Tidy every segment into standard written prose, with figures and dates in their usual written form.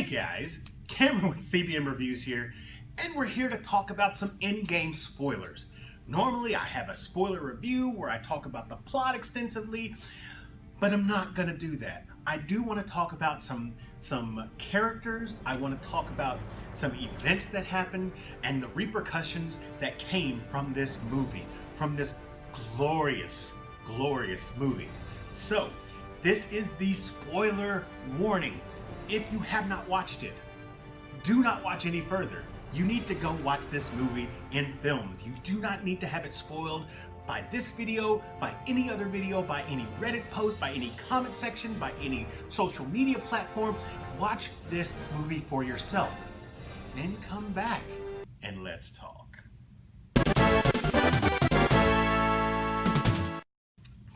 Hey guys, Cameron with CBM Reviews here, and we're here to talk about some Endgame spoilers. Normally I have a spoiler review where I talk about the plot extensively, but I'm not gonna do that. I do want to talk about some characters. I want to talk about some events that happened and the repercussions that came from this movie, from this glorious movie. So, this is the spoiler warning. If you have not watched it, do not watch any further. You need to go watch this movie in films. You do not need to have it spoiled by this video, by any other video, by any Reddit post, by any comment section, by any social media platform. Watch this movie for yourself. Then come back and let's talk.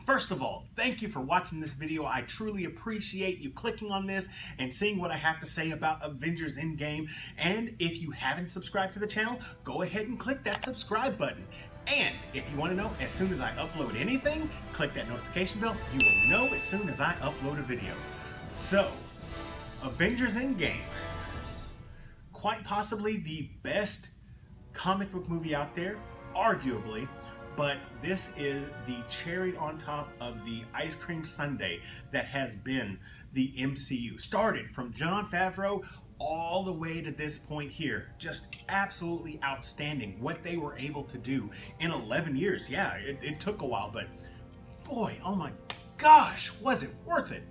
First of all, thank you for watching this video. I truly appreciate you clicking on this and seeing what I have to say about Avengers Endgame. And if you haven't subscribed to the channel, go ahead and click that subscribe button. And if you want to know as soon as I upload anything, click that notification bell. You will know as soon as I upload a video. So, Avengers Endgame. Quite possibly the best comic book movie out there, arguably. But this is the cherry on top of the ice cream sundae that has been the MCU. Started from Jon Favreau all the way to this point here. Just absolutely outstanding what they were able to do in 11 years. Yeah, it took a while, but boy, oh my gosh, was it worth it?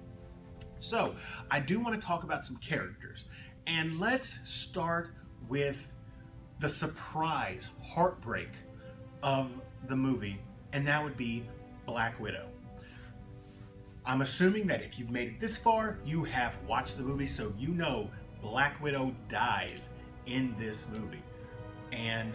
So, I do want to talk about some characters. And let's start with the surprise heartbreak of the movie, and that would be Black Widow. I'm assuming that if you've made it this far, you have watched the movie, so you know Black Widow dies in this movie. And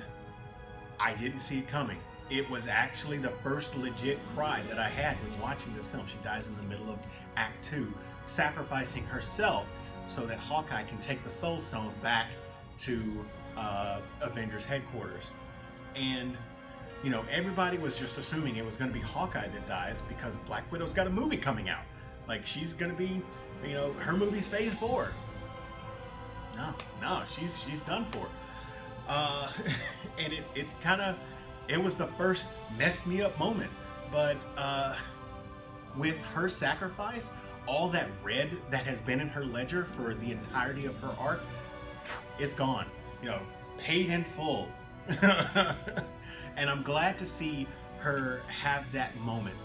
I didn't see it coming. It was actually the first legit cry that I had when watching this film. She dies in the middle of Act 2, sacrificing herself so that Hawkeye can take the Soul Stone back to Avengers headquarters. And you know, everybody was just assuming it was going to be Hawkeye that dies because Black Widow's got a movie coming out. Like, she's going to be, you know, her movie's Phase 4. No, she's done for. And it was the first mess me up moment. But with her sacrifice, all that red that has been in her ledger for the entirety of her arc, it's gone. You know, paid in full. And I'm glad to see her have that moment.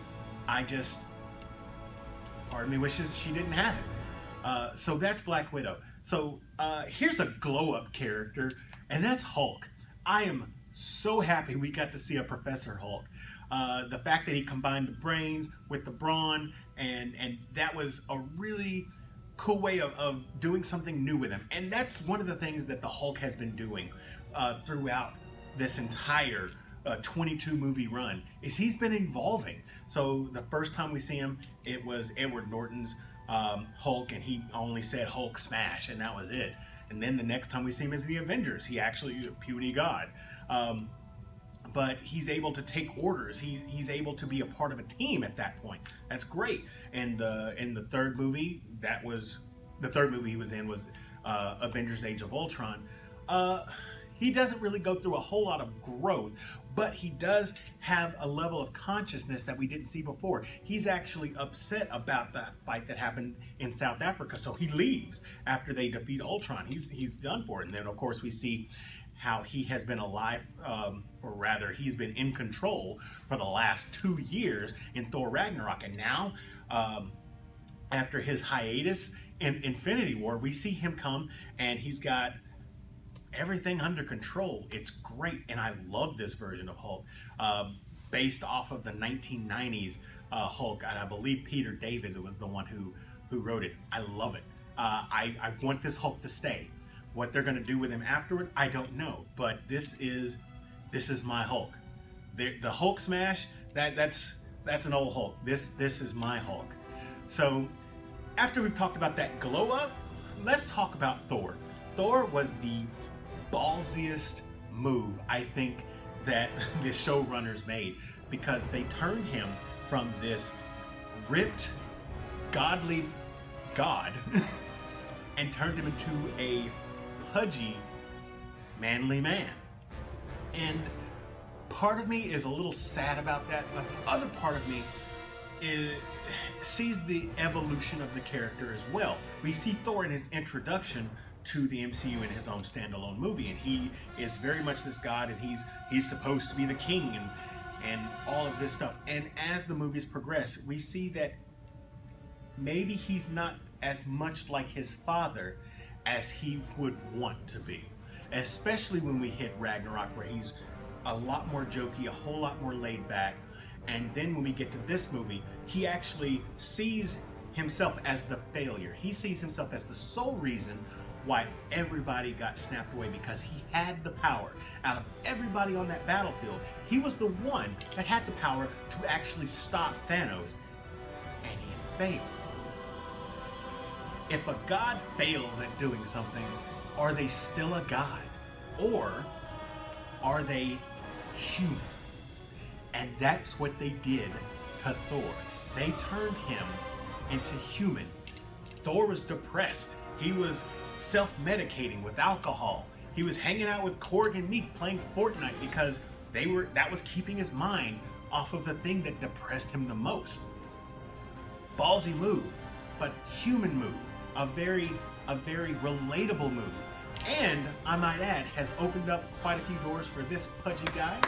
Part of me wishes she didn't have it. So that's Black Widow. So here's a glow-up character, and that's Hulk. I am so happy we got to see a Professor Hulk. The fact that he combined the brains with the brawn, and that was a really cool way of doing something new with him. And that's one of the things that the Hulk has been doing throughout this entire 22 movie run, is he's been evolving. So the first time we see him, it was Edward Norton's Hulk, and he only said Hulk smash, and that was it. And then the next time we see him is the Avengers. He actually puny god, but he's able to take orders. He's able to be a part of a team at that point. That's great. And in the third movie, the third movie he was in was Avengers Age of Ultron. He doesn't really go through a whole lot of growth, but he does have a level of consciousness that we didn't see before. He's actually upset about that fight that happened in South Africa, so he leaves after they defeat Ultron. He's done for it. And then, of course, we see how he has been alive, or rather, he's been in control for the last 2 years in Thor Ragnarok. And now, after his hiatus in Infinity War, we see him come, and he's got everything under control. It's great, and I love this version of Hulk, based off of the 1990s Hulk, and I believe Peter David was the one who wrote it. I love it. I want this Hulk to stay. What they're going to do with him afterward, I don't know, but this is my Hulk. The Hulk smash, that's an old Hulk. This is my Hulk. So after we've talked about that glow up, let's talk about Thor. Thor was the ballsiest move I think that the showrunners made, because they turned him from this ripped godly god and turned him into a pudgy, manly man. And part of me is a little sad about that, but the other part of me sees the evolution of the character as well. We see Thor in his introduction to the MCU in his own standalone movie, and he is very much this god, and he's supposed to be the king and all of this stuff. And as the movies progress, we see that maybe he's not as much like his father as he would want to be. Especially when we hit Ragnarok, where he's a lot more jokey, a whole lot more laid back. And then when we get to this movie, he actually sees himself as the failure. He sees himself as the sole reason why everybody got snapped away, because he had the power. Out of everybody on that battlefield, he was the one that had the power to actually stop Thanos, and he failed. If a god fails at doing something, are they still a god? Or are they human? And that's what they did to Thor. They turned him into human. Thor was depressed. He was self-medicating with alcohol. He was hanging out with Korg and Meek playing Fortnite because that was keeping his mind off of the thing that depressed him the most. Ballsy move, but human move. A very relatable move. And, I might add, has opened up quite a few doors for this pudgy guy.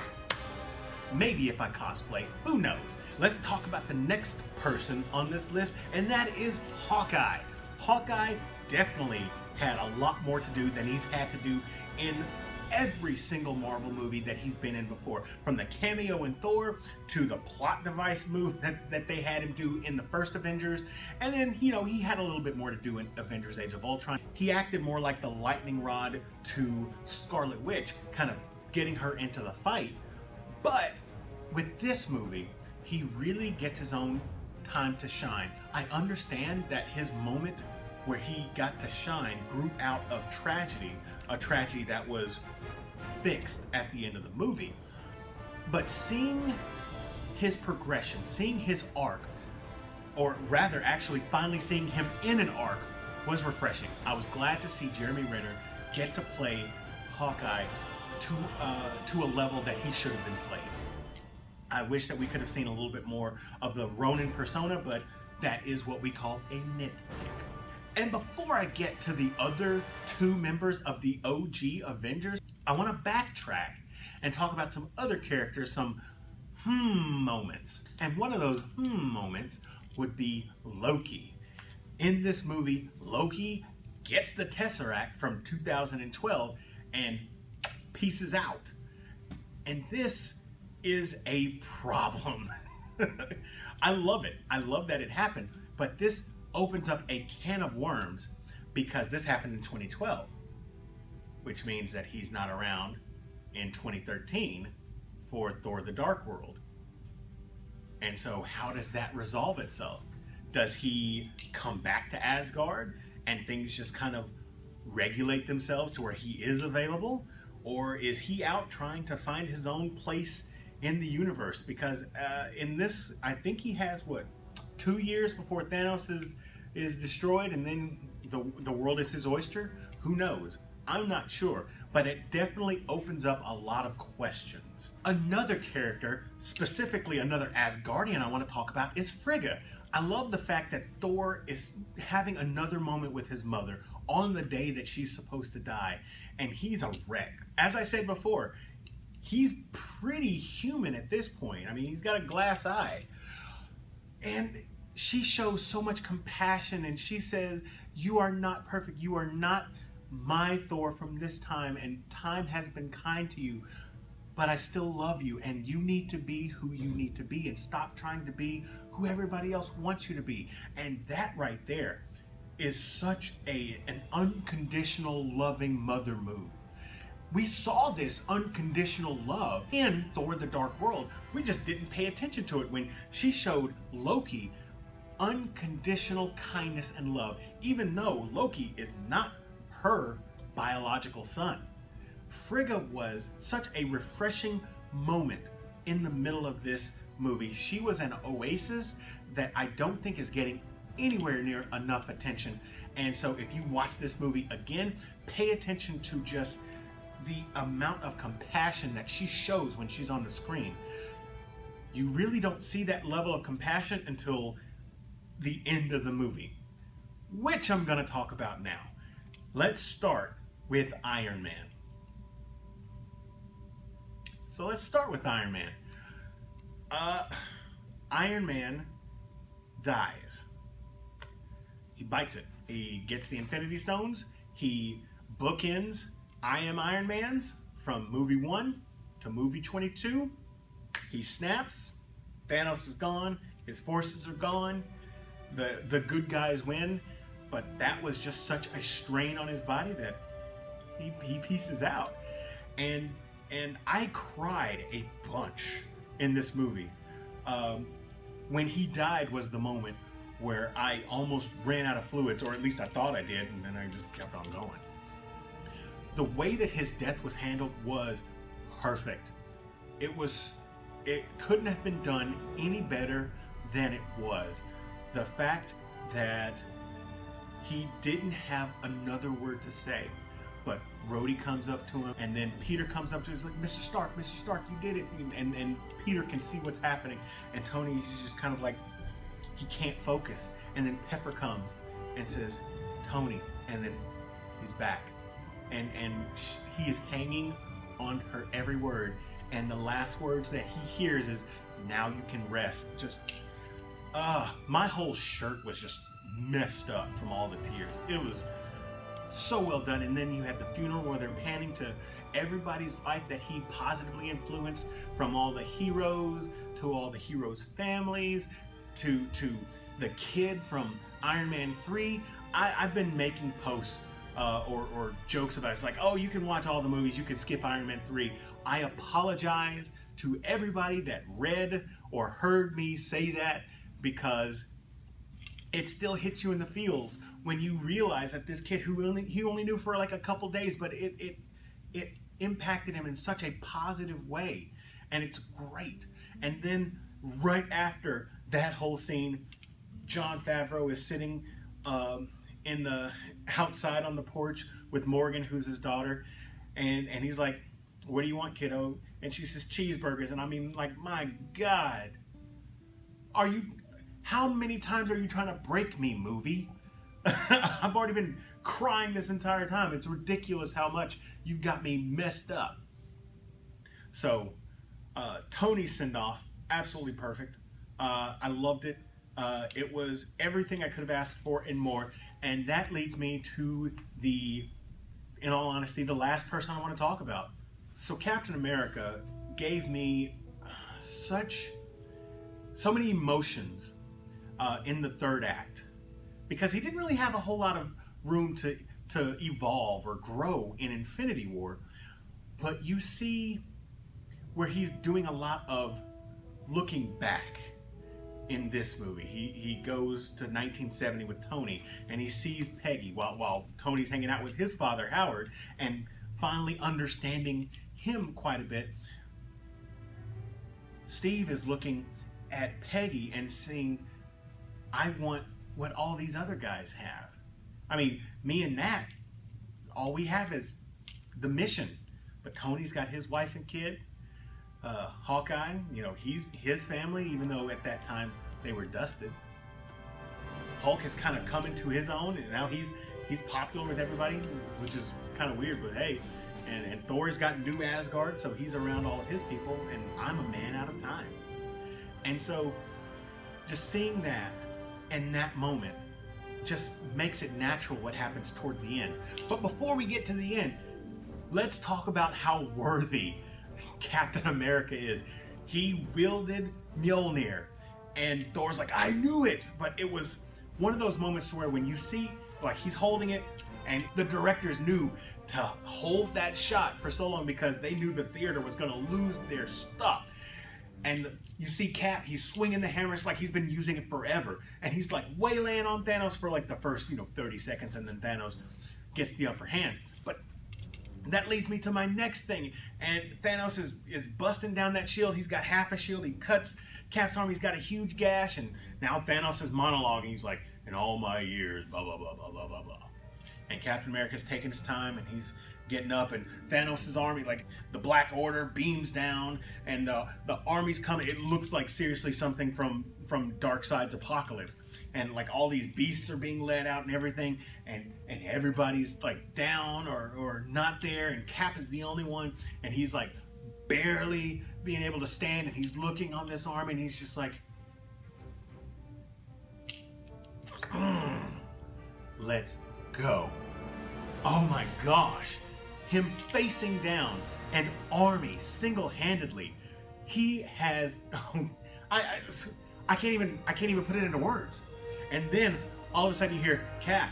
Maybe if I cosplay, who knows? Let's talk about the next person on this list, and that is Hawkeye. Hawkeye definitely had a lot more to do than he's had to do in every single Marvel movie that he's been in before. From the cameo in Thor, to the plot device move that they had him do in the first Avengers, and then, he had a little bit more to do in Avengers Age of Ultron. He acted more like the lightning rod to Scarlet Witch, kind of getting her into the fight. But with this movie, he really gets his own time to shine. I understand that his moment where he got to shine grew out of tragedy, a tragedy that was fixed at the end of the movie. But seeing his progression, seeing his arc, or rather actually finally seeing him in an arc, was refreshing. I was glad to see Jeremy Renner get to play Hawkeye to a level that he should have been played. I wish that we could have seen a little bit more of the Ronin persona, but that is what we call a nitpick. And before I get to the other two members of the OG Avengers, I want to backtrack and talk about some other characters, some moments. And one of those moments would be Loki. In this movie, Loki gets the Tesseract from 2012 and pieces out. And this is a problem. I love it. I love that it happened. But this opens up a can of worms, because this happened in 2012, which means that he's not around in 2013 for Thor the Dark World. And so how does that resolve itself? Does he come back to Asgard and things just kind of regulate themselves to where he is available? Or is he out trying to find his own place in the universe? Because in this, I think he has, 2 years before Thanos is destroyed, and then the world is his oyster? Who knows? I'm not sure, but it definitely opens up a lot of questions. Another character, specifically another Asgardian I want to talk about, is Frigga. I love the fact that Thor is having another moment with his mother on the day that she's supposed to die, and he's a wreck. As I said before, he's pretty human at this point. I mean, he's got a glass eye. And she shows so much compassion, and she says, "You are not perfect. You are not my Thor from this time, and time has been kind to you, but I still love you, and you need to be who you need to be, and stop trying to be who everybody else wants you to be." And that right there is such an unconditional loving mother move. We saw this unconditional love in Thor the Dark World. We just didn't pay attention to it when she showed Loki unconditional kindness and love, even though Loki is not her biological son. Frigga was such a refreshing moment in the middle of this movie. She was an oasis that I don't think is getting anywhere near enough attention. And so if you watch this movie again, pay attention to just the amount of compassion that she shows when she's on the screen. You really don't see that level of compassion until the end of the movie, which I'm going to talk about now. Let's start with Iron Man. So let's start with Iron Man. Iron Man dies. He bites it. He gets the Infinity Stones. He bookends I Am Iron Man's from movie 1 to movie 22. He snaps. Thanos is gone. His forces are gone. The good guys win. But that was just such a strain on his body that he pieces out. And I cried a bunch in this movie. When he died was the moment where I almost ran out of fluids, or at least I thought I did, and then I just kept on going. The way that his death was handled was perfect. It couldn't have been done any better than it was. The fact that he didn't have another word to say, but Rhodey comes up to him, and then Peter comes up to him, he's like, Mr. Stark, you did it. And Peter can see what's happening, and Tony is just kind of like, he can't focus. And then Pepper comes and says, Tony, and then he's back. And he is hanging on her every word, and the last words that he hears is, now you can rest. Just, my whole shirt was just messed up from all the tears. It was so well done. And then you had the funeral where they're panning to everybody's life that he positively influenced, from all the heroes to all the heroes' families to the kid from Iron Man 3. I've been making posts or jokes about it. It's like, oh, you can watch all the movies, you can skip Iron Man 3. I apologize to everybody that read or heard me say that, because it still hits you in the feels when you realize that this kid who he only knew for like a couple days, but it impacted him in such a positive way, and it's great. And then right after that whole scene, Jon Favreau is sitting in the outside on the porch with Morgan, who's his daughter, and he's like, what do you want, kiddo? And she says, cheeseburgers. And I mean, like, my God, how many times are you trying to break me, movie? I've already been crying this entire time. It's ridiculous how much you've got me messed up. So Tony's send-off, absolutely perfect. I loved it. It was everything I could have asked for and more. And that leads me to in all honesty, the last person I want to talk about. So Captain America gave me so many emotions in the third act, because he didn't really have a whole lot of room to evolve or grow in Infinity War. But you see where he's doing a lot of looking back in this movie. He goes to 1970 with Tony, and he sees Peggy while Tony's hanging out with his father, Howard, and finally understanding him quite a bit. Steve is looking at Peggy and seeing, I want what all these other guys have. I mean, me and Nat, all we have is the mission. But Tony's got his wife and kid. Hawkeye, he's his family, even though at that time they were dusted. Hulk has kind of come into his own, and now he's popular with everybody, which is kind of weird, but hey. And Thor's got New Asgard, so he's around all of his people, and I'm a man out of time. And so just seeing that and that moment just makes it natural what happens toward the end. But before we get to the end, let's talk about how worthy Captain America is. He wielded Mjolnir, and Thor's like, I knew it! But it was one of those moments where when you see, like, he's holding it, and the directors knew to hold that shot for so long because they knew the theater was going to lose their stuff. And you see Cap, he's swinging the hammer, it's like he's been using it forever. And he's like waylaying on Thanos for like the first, 30 seconds, and then Thanos gets the upper hand. But that leads me to my next thing. And Thanos is busting down that shield. He's got half a shield. He cuts Cap's arm. He's got a huge gash. And now Thanos is monologuing. He's like, in all my years, blah, blah, blah, blah, blah, blah, blah. And Captain America's taking his time, and he's getting up, and Thanos' army, like the Black Order, beams down, and the army's coming. It looks like seriously something from Darkseid's Apocalypse, and like all these beasts are being led out and everything, and everybody's like down or not there, and Cap is the only one, and he's like barely being able to stand, and he's looking on this army, and he's just like, let's go. Oh my gosh. Him facing down an army single-handedly. He has I can't even put it into words. And then all of a sudden you hear, Cap,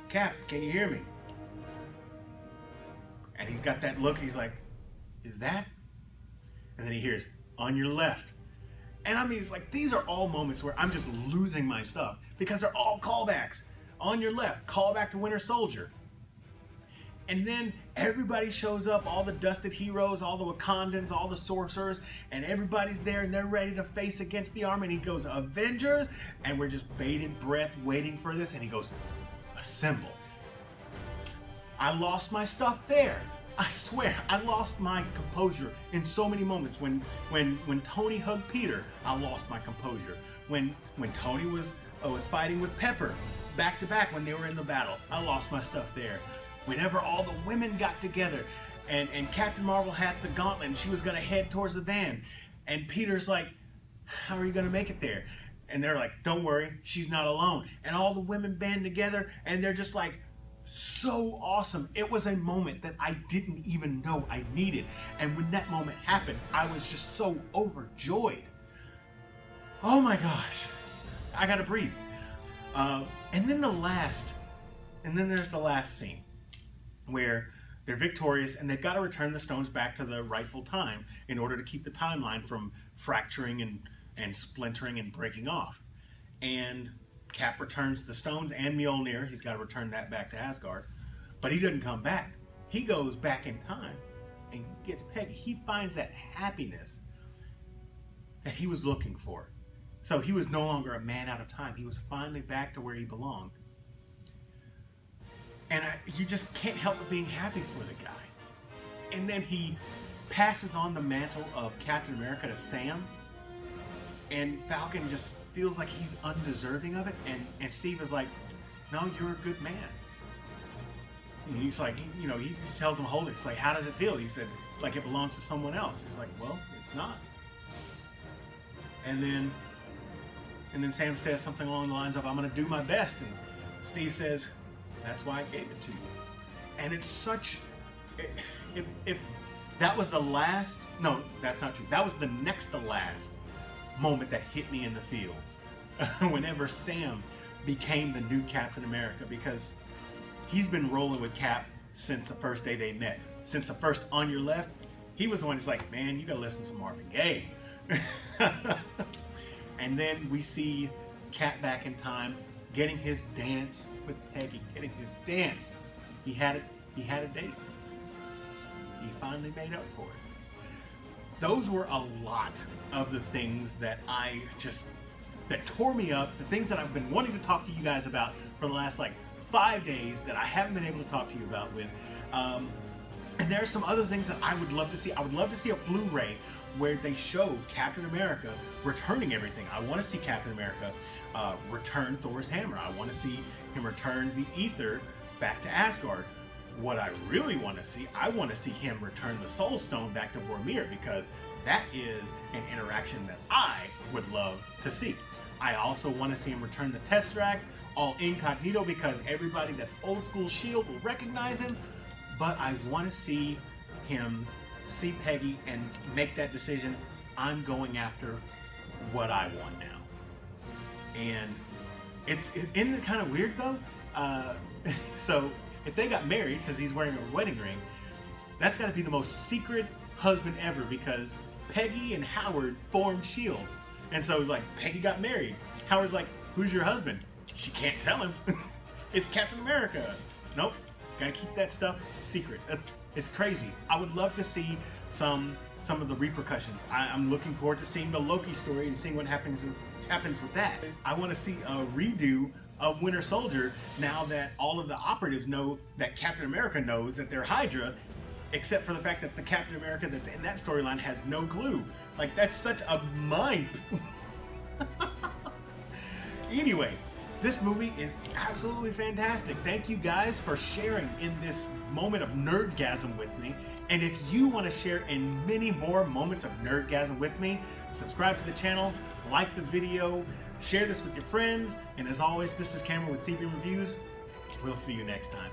can you hear me? And he's got that look, he's like, is that? And then he hears, on your left. And I mean, it's like, these are all moments where I'm just losing my stuff because they're all callbacks. On your left, call back to Winter Soldier. And then everybody shows up, all the dusted heroes, all the Wakandans, all the sorcerers, and everybody's there and they're ready to face against the army. And he goes, Avengers, and we're just bated breath waiting for this. And he goes, assemble. I lost my stuff there. I swear, I lost my composure in so many moments. When Tony hugged Peter, I lost my composure. When Tony was fighting with Pepper, back to back when they were in the battle, I lost my stuff there. Whenever all the women got together and Captain Marvel had the gauntlet and she was gonna head towards the van, and Peter's like, how are you gonna make it there? And they're like, don't worry, she's not alone. And all the women band together and they're just like, so awesome. It was a moment that I didn't even know I needed. And when that moment happened, I was just so overjoyed. Oh my gosh, I gotta breathe. And then there's the last scene where they're victorious and they've got to return the stones back to the rightful time in order to keep the timeline from fracturing and splintering and breaking off. And Cap returns the stones and Mjolnir. He's got to return that back to Asgard. But he doesn't come back. He goes back in time and gets Peggy. He finds that happiness that he was looking for. So he was no longer a man out of time. He was finally back to where he belonged. And you just can't help but being happy for the guy. And then he passes on the mantle of Captain America to Sam. And Falcon just feels like he's undeserving of it. And Steve is like, no, you're a good man. And he's like, he tells him, hold it. It's like, how does it feel? He said, like it belongs to someone else. He's like, well, it's not. And then Sam says something along the lines of, I'm going to do my best. And Steve says, that's why I gave it to you. And it's such, if that was the last, no, that's not true. That was the next to last moment that hit me in the fields. Whenever Sam became the new Captain America, because he's been rolling with Cap since the first day they met. Since the first On Your Left, he was the one who's like, man, you gotta listen to Marvin Gaye. And then we see Cap back in time, getting his dance with Peggy, getting his dance. He had a date. He finally made up for it. Those were a lot of the things that that tore me up, the things that I've been wanting to talk to you guys about for the last 5 days that I haven't been able to talk to you about with. And there are some other things that I would love to see. I would love to see a Blu-ray where they show Captain America returning everything. I want to see Captain America return Thor's hammer. I want to see him return the ether back to Asgard. What I really want to see, I want to see him return the Soul Stone back to Vormir, because that is an interaction that I would love to see. I also want to see him return the Tesseract, all incognito, because everybody that's old school S.H.I.E.L.D. will recognize him. But I want to see him see Peggy and make that decision. I'm going after what I want now. And isn't it kind of weird though? So if they got married, because he's wearing a wedding ring, that's got to be the most secret husband ever, because Peggy and Howard formed S.H.I.E.L.D. And so it's like, Peggy got married. Howard's like, who's your husband? She can't tell him. It's Captain America. Nope. Gotta keep that stuff secret. It's crazy. I would love to see some of the repercussions. I'm looking forward to seeing the Loki story and seeing what happens happens with that. I want to see a redo of Winter Soldier now that all of the operatives know that Captain America knows that they're Hydra, except for the fact that the Captain America that's in that storyline has no clue. Like, that's such a mind. Anyway, this movie is absolutely fantastic. Thank you guys for sharing in this moment of nerdgasm with me. And if you want to share in many more moments of nerdgasm with me, subscribe to the channel, like the video, share this with your friends. And as always, this is Cameron with CB Reviews. We'll see you next time.